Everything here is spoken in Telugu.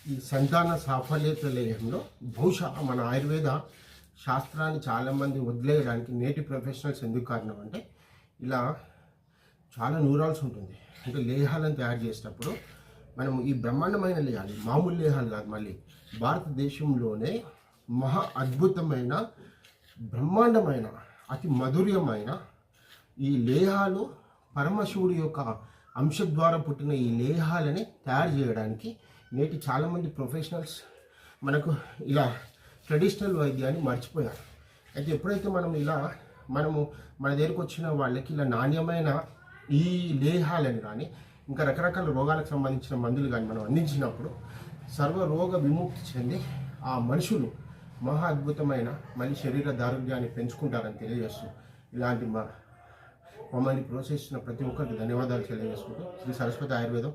ఈ సంతాన సాఫల్యత లేయంలో బహుశా మన ఆయుర్వేద శాస్త్రాన్ని చాలామంది వదిలేయడానికి నేటి ప్రొఫెషనల్స్ ఎందుకు కారణం అంటే ఇలా చాలా న్యూరాల్స్ ఉంటుంది. అంటే లేహాలను తయారు చేసేటప్పుడు మనం ఈ బ్రహ్మాండమైన లేహాలు, మామూలు లేహాలు కాదు, మళ్ళీ భారతదేశంలోనే మహా అద్భుతమైన బ్రహ్మాండమైన అతి మధుర్యమైన ఈ లేహాలు పరమశివుడి యొక్క అంశ ద్వారా పుట్టిన ఈ లేహాలని తయారు చేయడానికి నేటి చాలామంది ప్రొఫెషనల్స్ మనకు ఇలా ట్రెడిషనల్ వైద్యాన్ని మర్చిపోయారు. అయితే ఎప్పుడైతే మనము మన దగ్గరకు వచ్చిన వాళ్ళకి ఇలా నాణ్యమైన ఈ లేహాలని కానీ ఇంకా రకరకాల రోగాలకు సంబంధించిన మందులు కానీ మనం అందించినప్పుడు సర్వరోగ విముక్తి చెంది ఆ మనుషులు మహా అద్భుతమైన మళ్ళీ శరీర దారుణ్యాన్ని పెంచుకుంటారని తెలియజేస్తూ ఇలాంటి మమ్మల్ని ప్రోత్సహిస్తున్న ప్రతి ఒక్కరికి ధన్యవాదాలు తెలియజేసుకుంటూ శ్రీ సరస్వతి ఆయుర్వేదం